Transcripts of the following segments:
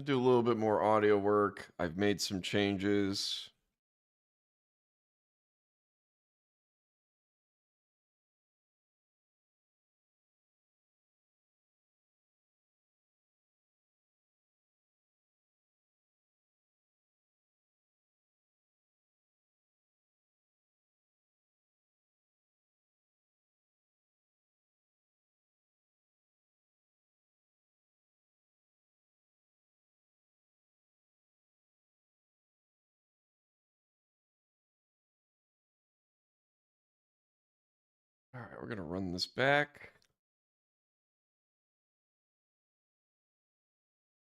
Do a little bit more audio work. I've made some changes. All right, we're going to run this back.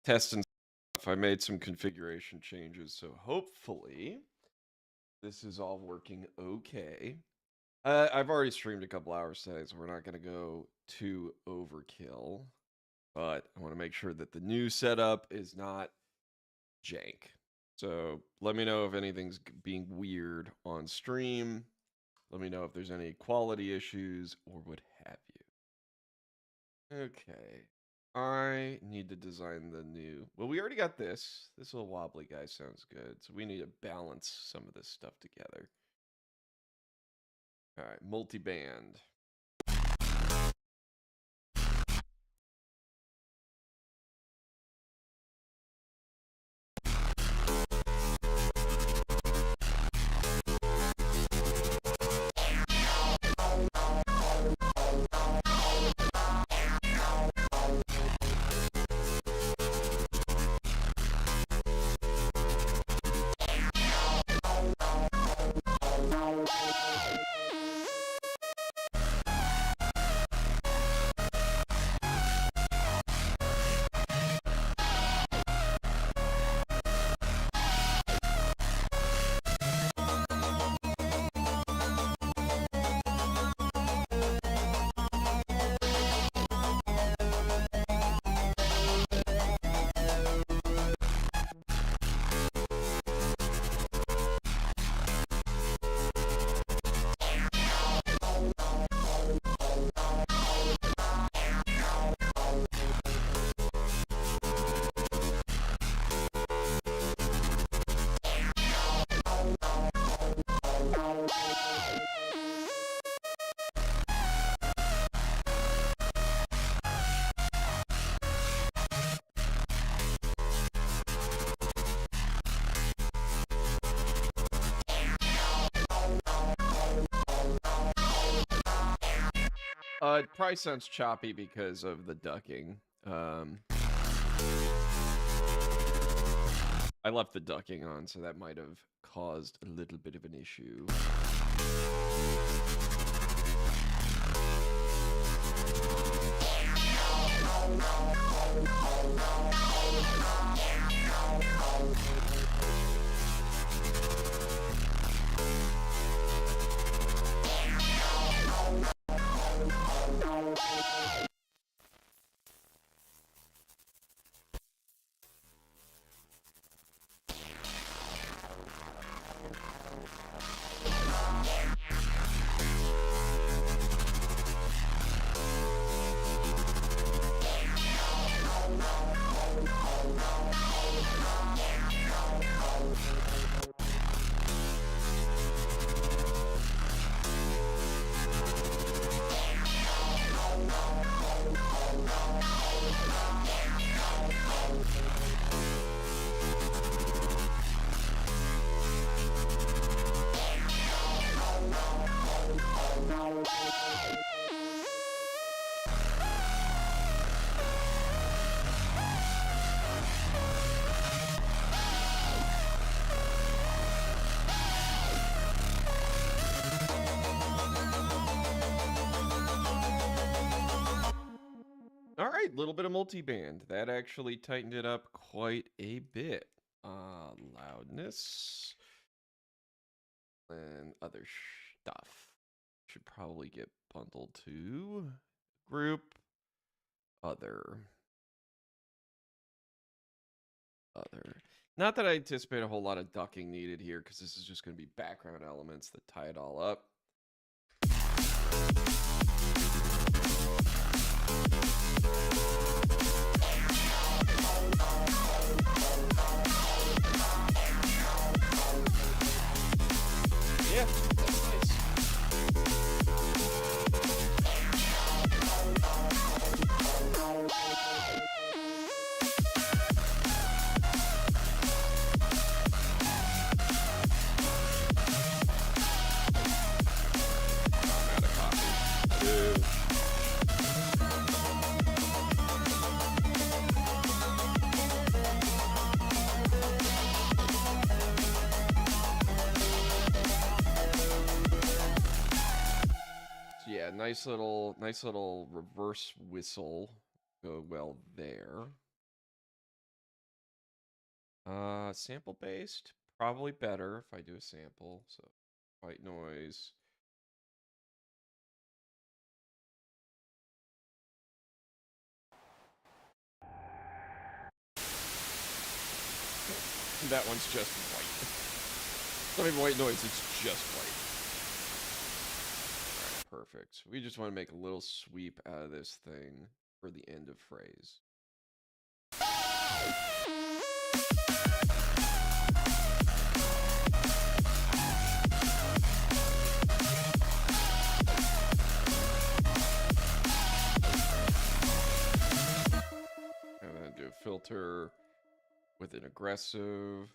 Test and stuff. I made some configuration changes, so hopefully this is all working okay. I've already streamed a couple hours today, so we're not going to go too overkill. But I want to make sure that the new setup is not jank. So let me know if anything's being weird on stream. Let me know if there's any quality issues or what have you. Okay. I need to design the new... Well, we already got this. This little wobbly guy sounds good. So we need to balance some of this stuff together. All right, multi-band. It probably sounds choppy because of the ducking. I left the ducking on, so that might have caused a little bit of an issue. All right, little bit of multi-band. That actually tightened it up quite a bit. Loudness and other stuff should probably get bundled to group other. Not that I anticipate a whole lot of ducking needed here, because this is just going to be background elements that tie it all up. nice little reverse whistle go well there. Sample based, probably better if I do a sample. So white noise. That one's just white. It's not even white noise, it's just white. Alright, perfect. We just want to make a little sweep out of this thing for the end of phrase. And then do a filter with an aggressive.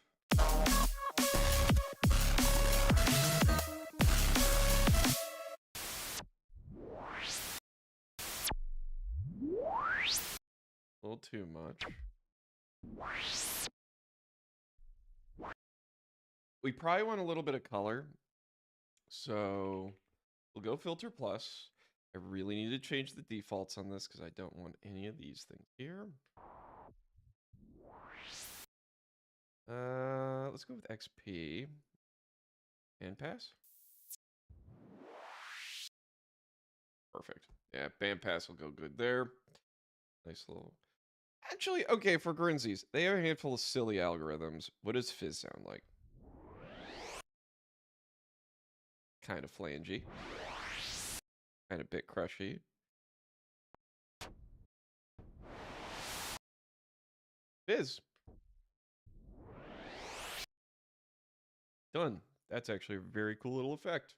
A little too much. We probably want a little bit of color. So we'll go filter plus. I really need to change the defaults on this because I don't want any of these things here. Let's go with XP. And pass. Perfect. Yeah, bandpass will go good there. Nice little... Actually, okay, for Grinzies, they have a handful of silly algorithms. What does fizz sound like? Kind of flangey. Kind of bit crushy. Fizz. Done. That's actually a very cool little effect.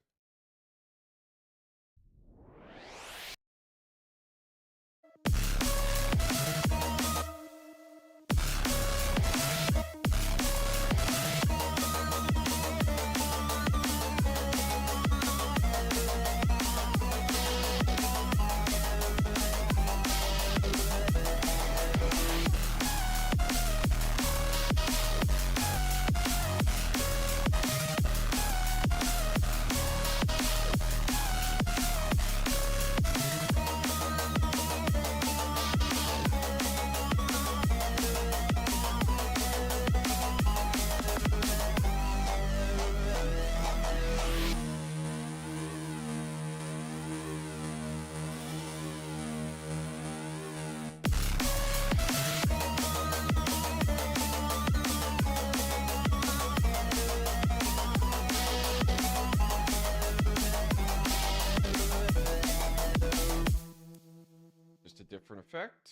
Different effect.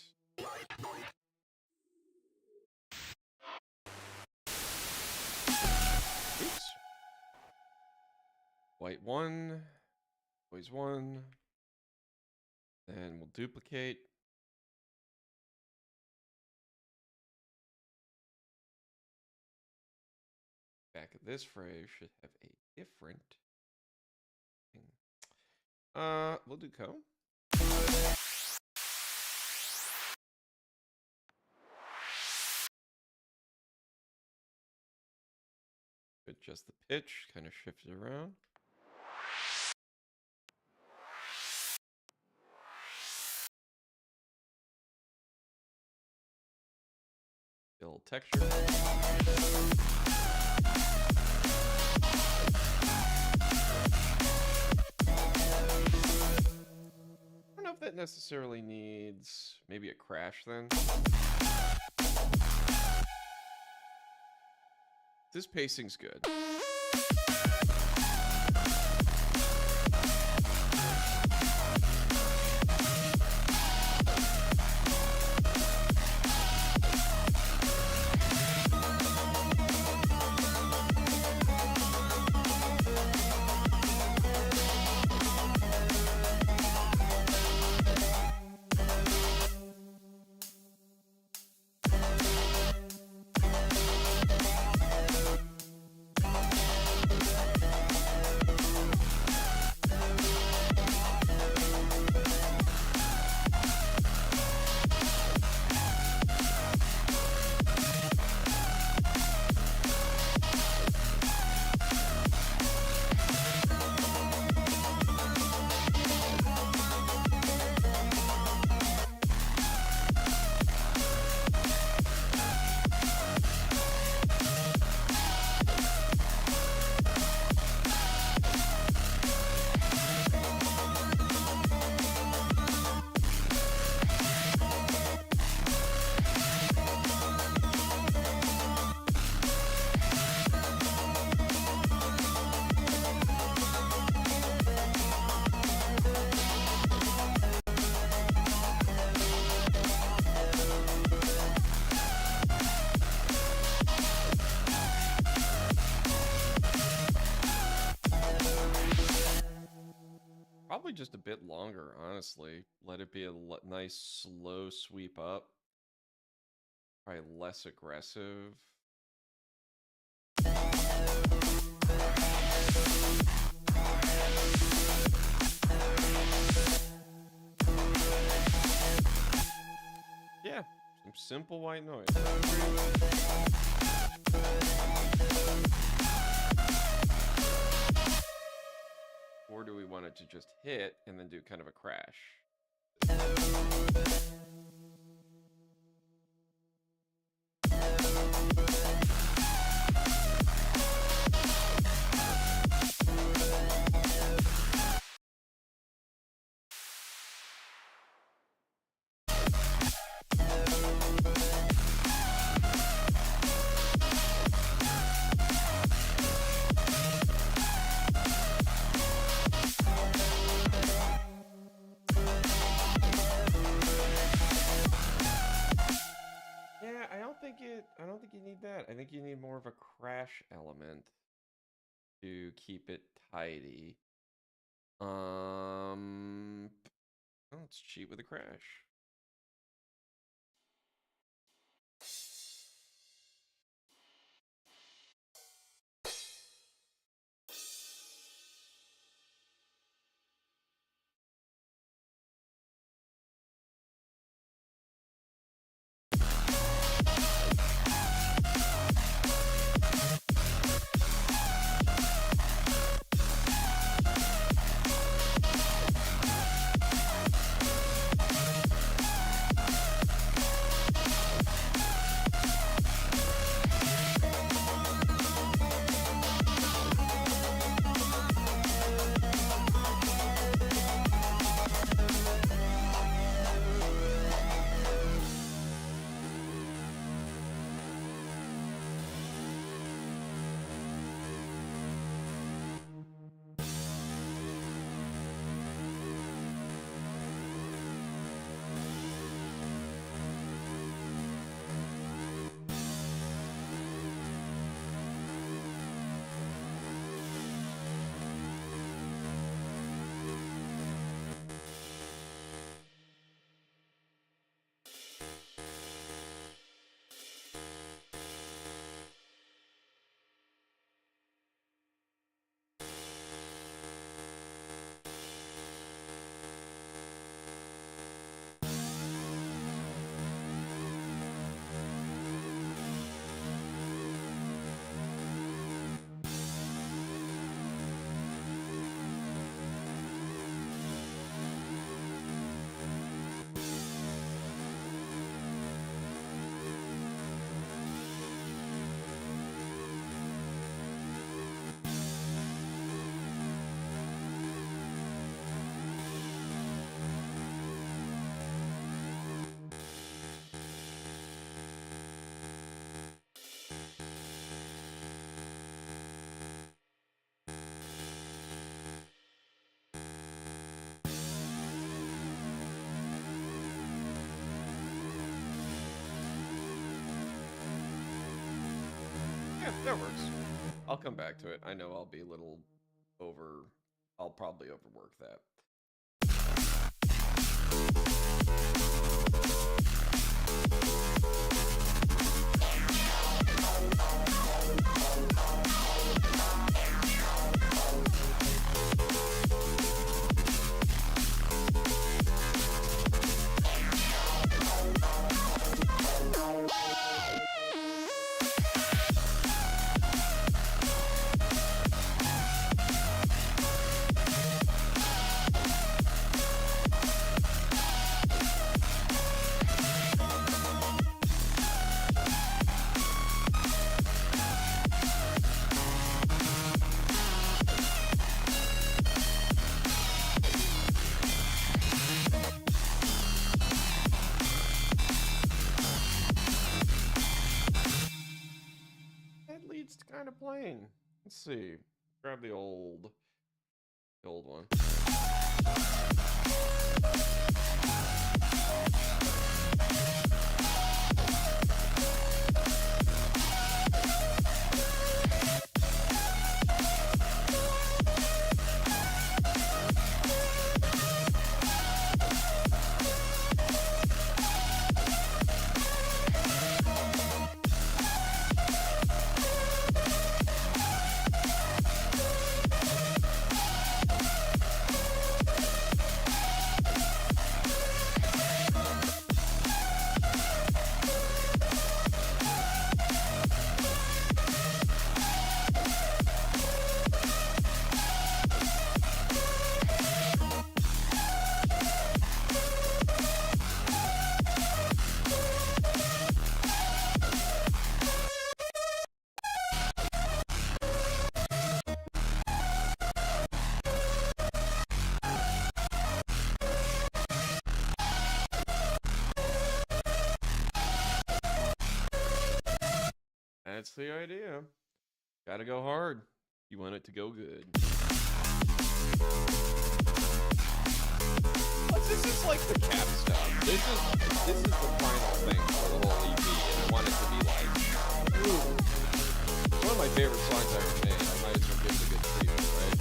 Oops. White 1, noise 1. Then we'll duplicate. Back of this phrase should have a different thing. We'll do co. Adjust the pitch, kind of shift it around. Build texture. I don't know if that necessarily needs maybe a crash then. This pacing's good. Probably just a bit longer, honestly. Let it be a nice slow sweep up. Probably less aggressive. Yeah, some simple white noise. Or do we want it to just hit and then do kind of a crash? Yeah, I don't think you need that. I think you need more of a crash element to keep it tidy. Let's cheat with a crash. Yeah, that works. I'll come back to it. I know I'll be a little over. I'll probably overwork that. That leads to kind of plain. Let's see. Grab the old one. That's the idea. Gotta go hard. You want it to go good. Plus, this is like the capstone. This is the final thing for the whole EP, and I want it to be like, ooh, it's one of my favorite songs I've ever made. I might as well give it a good treatment, right?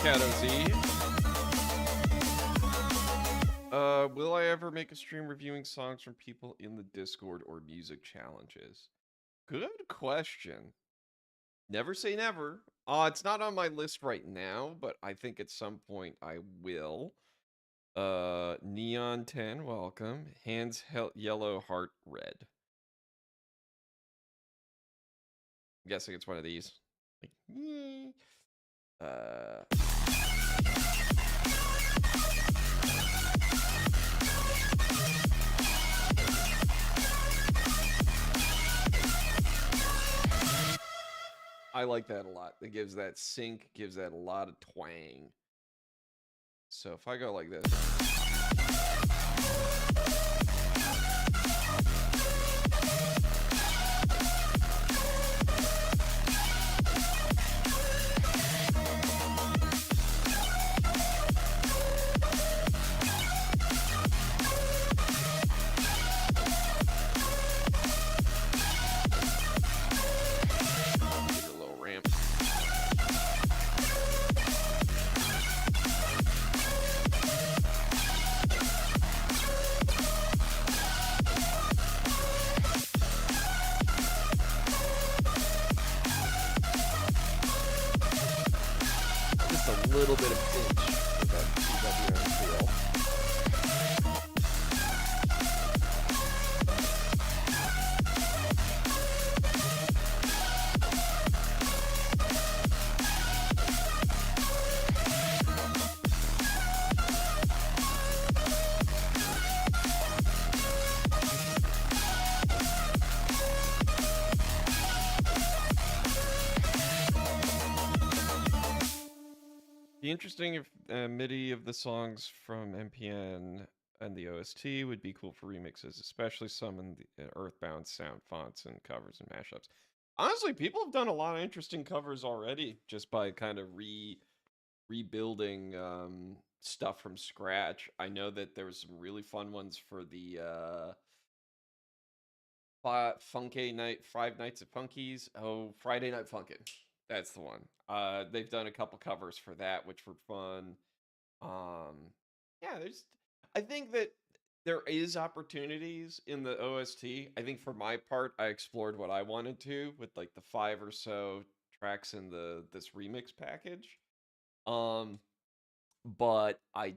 Cato Z. Will I ever make a stream reviewing songs from people in the Discord or music challenges? Good question. Never say never. It's not on my list right now, but I think at some point I will. Neon 10, welcome. Hands yellow, heart red. I'm guessing it's one of these. Like, I like that a lot. It gives that sync, gives that a lot of twang. So if I go like this. A little bit of pitch with that feel. Be interesting if MIDI of the songs from MPN and the OST would be cool for remixes, especially some in the Earthbound sound fonts and covers and mashups. Honestly, people have done a lot of interesting covers already just by kind of rebuilding stuff from scratch. I know that there was some really fun ones for the Five Nights at Funky's. Oh, Friday Night Funkin'. That's the one. They've done a couple covers for that, which were fun. Yeah, I think that there is opportunities in the OST. I think for my part, I explored what I wanted to with like the 5 or so tracks in this remix package. Um, but I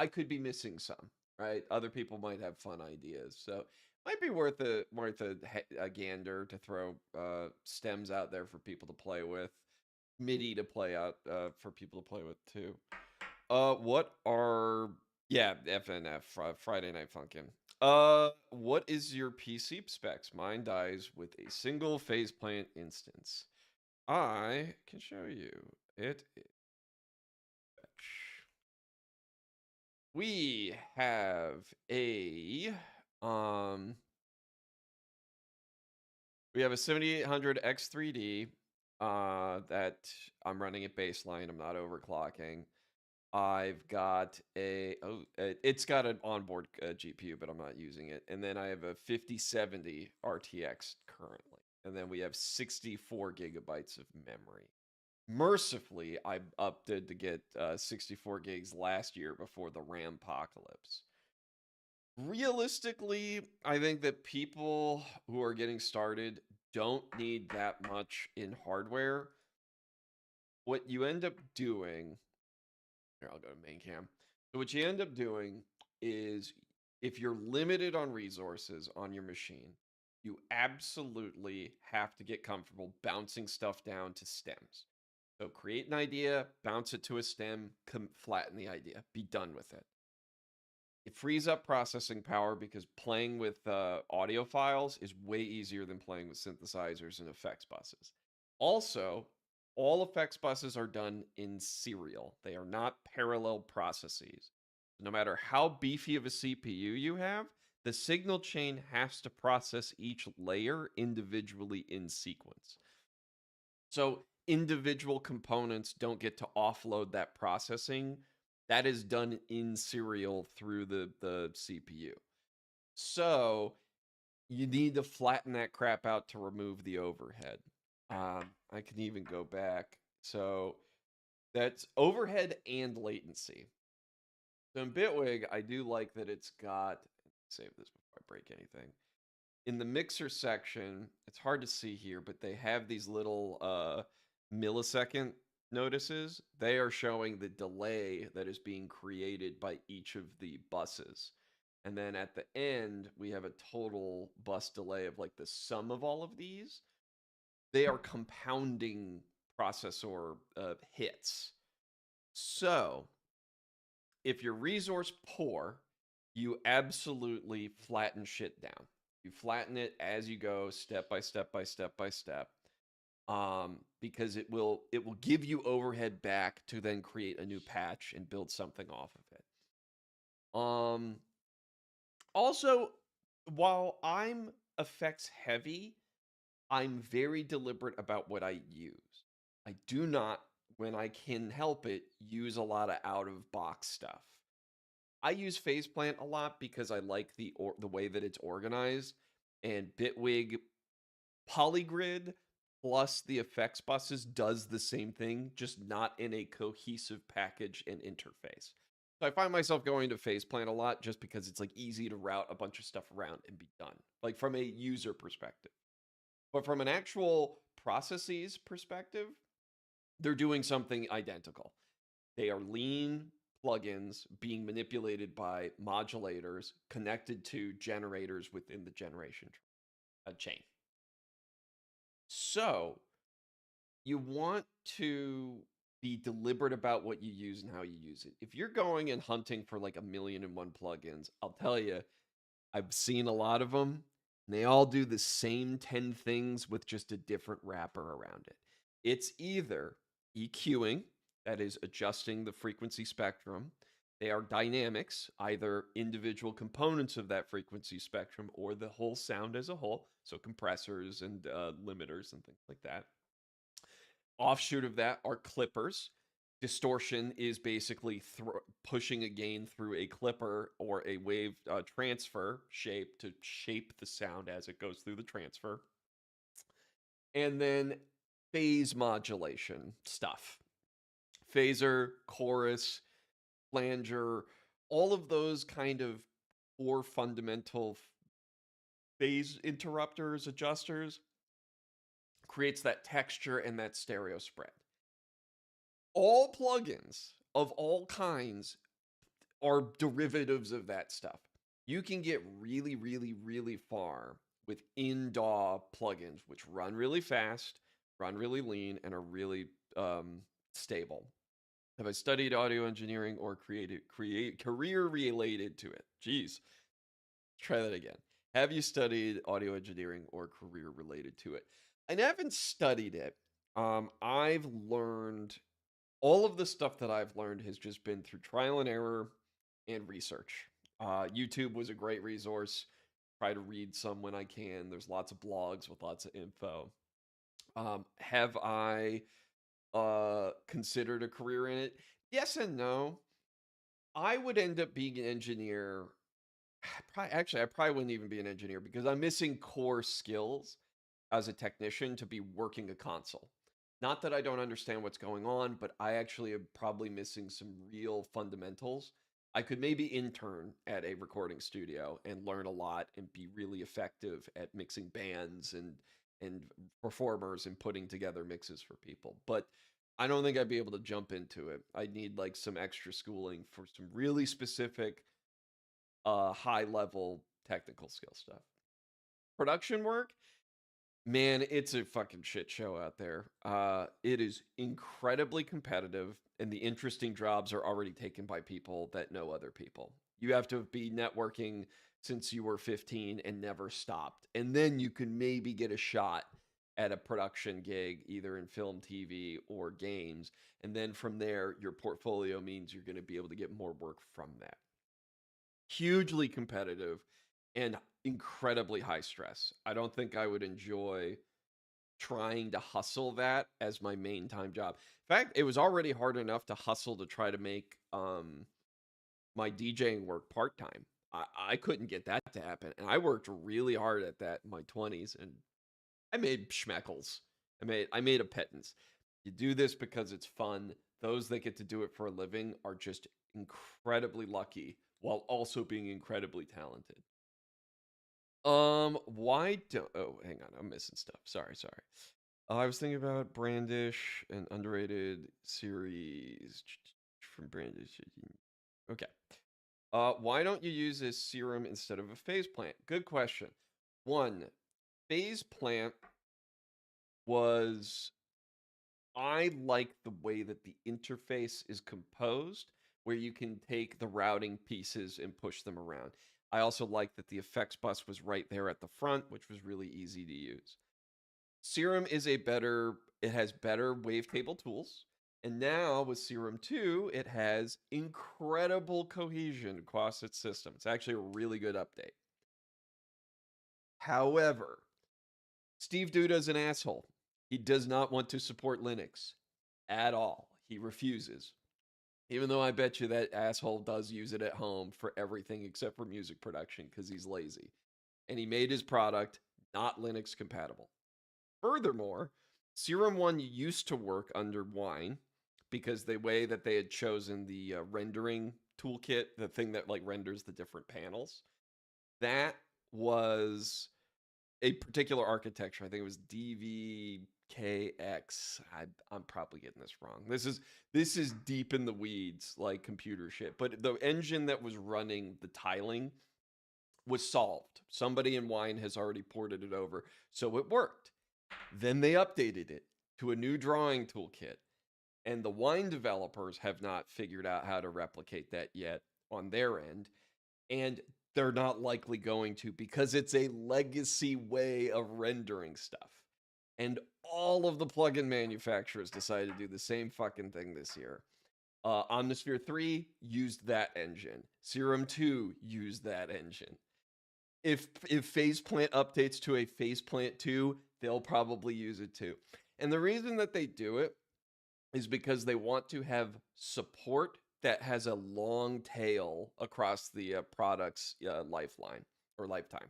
could be missing some, right? Other people might have fun ideas, so might be worth a gander to throw stems out there for people to play with, MIDI to play out for people to play with too. What are yeah FNF Friday Night Funkin'? What is your PC specs? Mine dies with a single phase plant instance. I can show you. It is We have a um we have a 7800 X3D that I'm running at baseline. I'm not overclocking. I've got it's got an onboard GPU, but I'm not using it. And then I have a 5070 RTX currently. And then we have 64 gigabytes of memory. Mercifully, I opted to get 64 gigs last year before the RAM apocalypse. Realistically, I think that people who are getting started don't need that much in hardware. What you end up doing, here, I'll go to main cam. So, what you end up doing is if you're limited on resources on your machine, you absolutely have to get comfortable bouncing stuff down to stems. So, create an idea, bounce it to a stem, flatten the idea, be done with it. It frees up processing power because playing with audio files is way easier than playing with synthesizers and effects buses. Also, all effects buses are done in serial. They are not parallel processes. No matter how beefy of a CPU you have, the signal chain has to process each layer individually in sequence. So individual components don't get to offload that processing. That is done in serial through the CPU. So you need to flatten that crap out to remove the overhead. I can even go back. So that's overhead and latency. So in Bitwig, I do like that it's got, save this before I break anything. In the mixer section, it's hard to see here, but they have these little millisecond notices. They are showing the delay that is being created by each of the buses. And then at the end, we have a total bus delay of like the sum of all of these. They are compounding processor hits. So if you're resource poor, you absolutely flatten shit down. You flatten it as you go, step by step by step by step, because it will give you overhead back to then create a new patch and build something off of it. Also, while I'm effects heavy, I'm very deliberate about what I use. I do not, when I can help it, use a lot of out of box stuff. I use Faceplant a lot because I like the way that it's organized, and Bitwig Polygrid plus the effects buses does the same thing, just not in a cohesive package and interface. So I find myself going to Faceplant a lot just because it's like easy to route a bunch of stuff around and be done, like from a user perspective. But from an actual processes perspective, they're doing something identical. They are lean plugins being manipulated by modulators connected to generators within the generation chain. So you want to be deliberate about what you use and how you use it. If you're going and hunting for like 1,000,001 plugins, I'll tell you, I've seen a lot of them. And they all do the same 10 things with just a different wrapper around it. It's either EQing, that is adjusting the frequency spectrum. They are dynamics, either individual components of that frequency spectrum or the whole sound as a whole. So compressors and limiters and things like that. Offshoot of that are clippers. Distortion is basically pushing a gain through a clipper or a wave transfer shape to shape the sound as it goes through the transfer. And then phase modulation stuff. Phaser, chorus, flanger, all of those kind of core fundamental phase interrupters, adjusters, creates that texture and that stereo spread. All plugins of all kinds are derivatives of that stuff. You can get really, really, really far with in-DAW plugins, which run really fast, run really lean, and are really stable. Have I studied audio engineering or career related to it? Jeez, try that again. Have you studied audio engineering or career related to it? I haven't studied it. I've learned all of the stuff that I've learned has just been through trial and error and research. YouTube was a great resource. Try to read some when I can. There's lots of blogs with lots of info. Have I considered a career in it? Yes and no. I would end up being an engineer. Actually, I probably wouldn't even be an engineer because I'm missing core skills as a technician to be working a console. Not that I don't understand what's going on, but I actually am probably missing some real fundamentals. I could maybe intern at a recording studio and learn a lot and be really effective at mixing bands and performers and putting together mixes for people. But I don't think I'd be able to jump into it. I'd need like some extra schooling for some really specific high level technical skill stuff. Production work, man, it's a fucking shit show out there. It is incredibly competitive, and the interesting jobs are already taken by people that know other people. You have to be networking since you were 15 and never stopped. And then you can maybe get a shot at a production gig, either in film, TV, or games. And then from there, your portfolio means you're going to be able to get more work from that. Hugely competitive and incredibly high stress. I don't think I would enjoy trying to hustle that as my main time job. In fact, it was already hard enough to hustle to try to make my DJing work part time. I couldn't get that to happen, and I worked really hard at that in my 20s, and I made schmeckles. I made a pittance. You do this because it's fun. Those that get to do it for a living are just incredibly lucky while also being incredibly talented. Why don't? Oh, hang on, I'm missing stuff. Sorry. I was thinking about Brandish, an underrated series from Brandish. Okay. Why don't you use a serum instead of a phase plant? Good question. One, phase plant was I like the way that the interface is composed, where you can take the routing pieces and push them around. I also like that the effects bus was right there at the front, which was really easy to use. Serum is it has better wavetable tools. And now with Serum 2, it has incredible cohesion across its system. It's actually a really good update. However, Steve Duda is an asshole. He does not want to support Linux at all. He refuses. Even though I bet you that asshole does use it at home for everything except for music production because he's lazy. And he made his product not Linux compatible. Furthermore, Serum 1 used to work under Wine because the way that they had chosen the rendering toolkit, the thing that like renders the different panels, that was a particular architecture. I think it was DVKX. I'm probably getting this wrong. This is deep in the weeds, like computer shit. But the engine that was running the tiling was solved. Somebody in Wine has already ported it over, so it worked. Then they updated it to a new drawing toolkit, and the Wine developers have not figured out how to replicate that yet on their end. And they're not likely going to because it's a legacy way of rendering stuff. And all of the plugin manufacturers decided to do the same fucking thing this year. Omnisphere 3 used that engine. Serum 2 used that engine. If Faceplant updates to a Faceplant 2, they'll probably use it too. And the reason that they do it is because they want to have support that has a long tail across the product's lifeline or lifetime.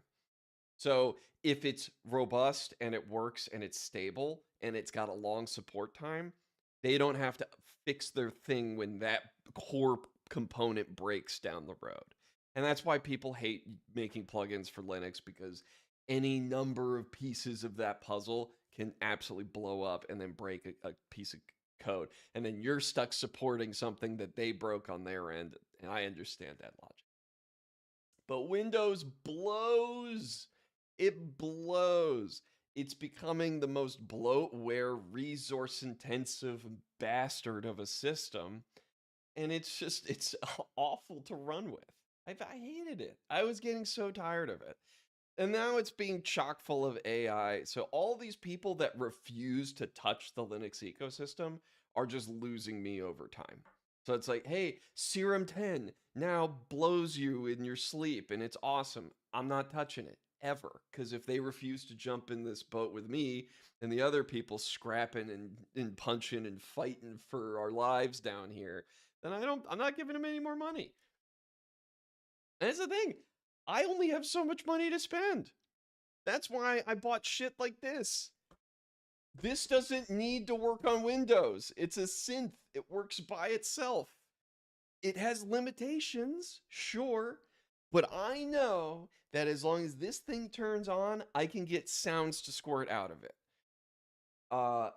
So if it's robust and it works and it's stable and it's got a long support time, They don't have to fix their thing when that core component breaks down the road. And that's why people hate making plugins for Linux, because any number of pieces of that puzzle can absolutely blow up and then break a piece of code. And then you're stuck supporting something that they broke on their end. And I understand that logic. But Windows blows. It blows. It's becoming the most bloatware, resource intensive bastard of a system. And it's awful to run with. I hated it. I was getting so tired of it. And now it's being chock full of AI. So all these people that refuse to touch the Linux ecosystem are just losing me over time. So it's like, hey, Serum 10 now blows you in your sleep and it's awesome. I'm not touching it ever. Because if they refuse to jump in this boat with me and the other people scrapping and punching and fighting for our lives down here, then I'm not giving them any more money. And that's the thing. I only have so much money to spend. That's why I bought shit like this. This doesn't need to work on Windows. It's a synth. It works by itself. It has limitations, sure, but I know that as long as this thing turns on, I can get sounds to squirt out of it. Uh,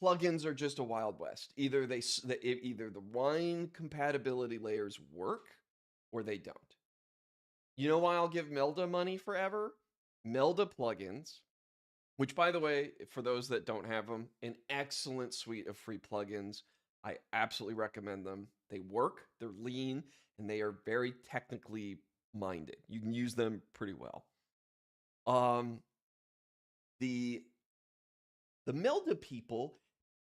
Plugins are just a wild west. Either either the Wine compatibility layers work or they don't. You know why I'll give Melda money forever? Melda plugins, which, by the way, for those that don't have them, an excellent suite of free plugins. I absolutely recommend them. They work, they're lean, and they are very technically minded. You can use them pretty well. Um, the the Melda people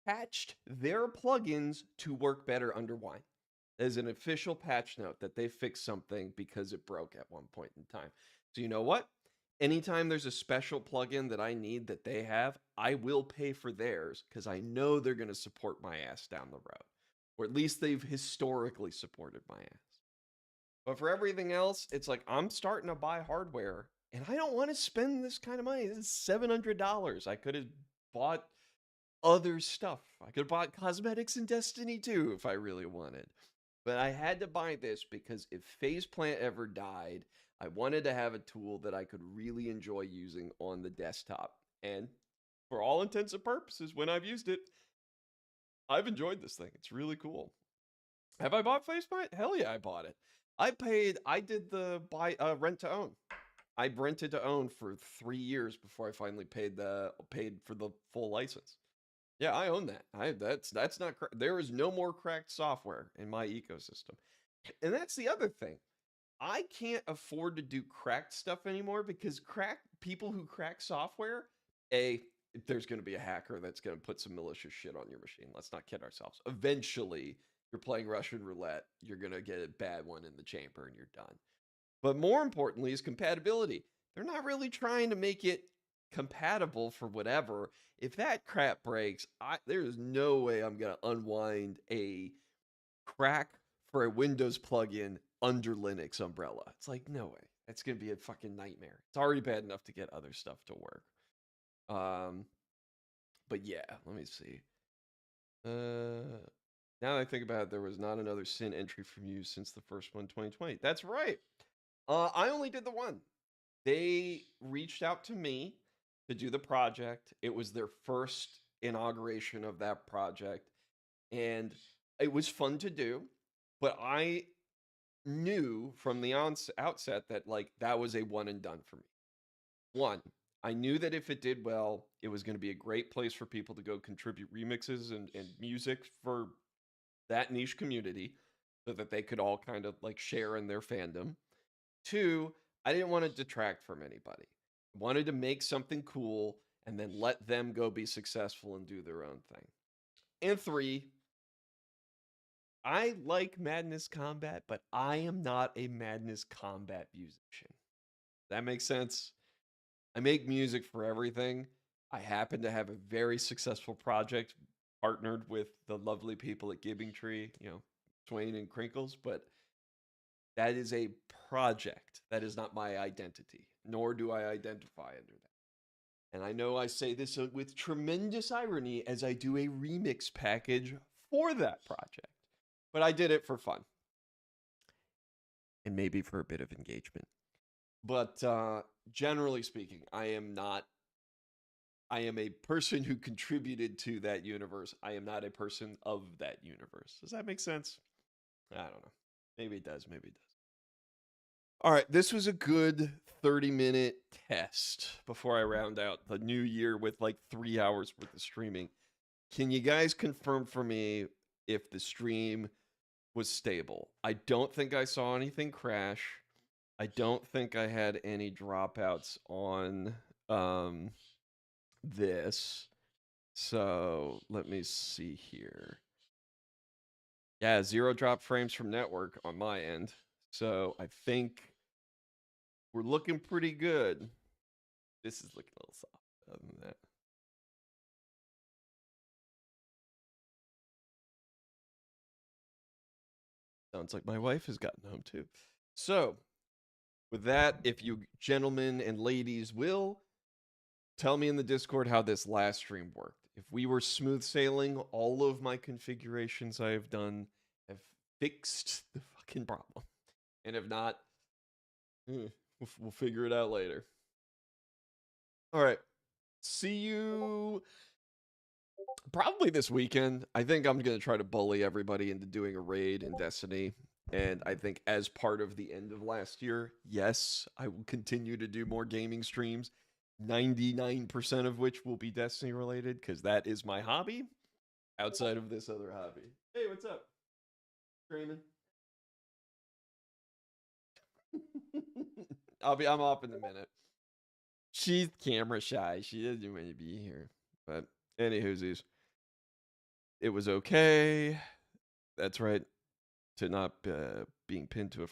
patched their plugins to work better under Wine. As an official patch note that they fixed something because it broke at one point in time. So you know what? Anytime there's a special plugin that I need that they have, I will pay for theirs because I know they're going to support my ass down the road. Or at least they've historically supported my ass. But for everything else, it's like I'm starting to buy hardware and I don't want to spend this kind of money. This is $700. I could have bought other stuff. I could have bought cosmetics in Destiny 2 if I really wanted. But I had to buy this because if Faceplant ever died, I wanted to have a tool that I could really enjoy using on the desktop. And for all intents and purposes, when I've used it, I've enjoyed this thing. It's really cool. Have I bought Faceplant? Hell yeah, I bought it. I did the rent to own. I rented to own for 3 years before I finally paid for the full license. Yeah, I own that. That's not there is no more cracked software in my ecosystem. And that's the other thing. I can't afford to do cracked stuff anymore because people who crack software, there's going to be a hacker that's going to put some malicious shit on your machine. Let's not kid ourselves. Eventually, you're playing Russian roulette, you're going to get a bad one in the chamber and you're done. But more importantly is compatibility. They're not really trying to make it compatible for whatever. If that crap breaks, there is no way I'm going to unwind a crack for a Windows plugin under Linux umbrella. It's like, no way. That's going to be a fucking nightmare. It's already bad enough to get other stuff to work. But yeah, let me see. Now that I think about it, there was not another SYN entry from you since the first one, 2020. That's right. I only did the one. They reached out to me to do the project. It was their first inauguration of that project, and it was fun to do. But I knew from the outset that like that was a one and done for me. One, I knew that if it did well, it was going to be a great place for people to go contribute remixes and music for that niche community so that they could all kind of like share in their fandom. Two, I didn't want to detract from anybody. I wanted to make something cool and then let them go be successful and do their own thing. And three, I like Madness Combat, but I am not a Madness Combat musician. That makes sense? I make music for everything. I happen to have a very successful project partnered with the lovely people at Giving Tree, Swain and Crinkles, but that is a project. That is not my identity, nor do I identify under that. And I know I say this with tremendous irony as I do a remix package for that project. But I did it for fun and maybe for a bit of engagement. But generally speaking, I am a person who contributed to that universe. I am not a person of that universe. Does that make sense? I don't know. Maybe it does. Maybe it does. All right. This was a good 30-minute test before I round out the new year with like 3 hours worth of streaming. Can you guys confirm for me if the stream was stable? I don't think I saw anything crash. I don't think I had any dropouts on this. So let me see here. Yeah, 0 drop frames from network on my end. So I think we're looking pretty good. This is looking a little soft other than that. Sounds like my wife has gotten home too. So with that, if you gentlemen and ladies will, tell me in the Discord how this last stream worked. If we were smooth sailing, all of my configurations I have done have fixed the fucking problem. And if not, we'll figure it out later. All right. See you probably this weekend. I think I'm going to try to bully everybody into doing a raid in Destiny. And I think as part of the end of last year, yes, I will continue to do more gaming streams. 99% of which will be Destiny related because that is my hobby outside of this other hobby. Hey, what's up? Screaming. I'm off in a minute. She's camera shy. She doesn't want to be here. But anywhoosies, it was okay. That's right. To not being pinned to a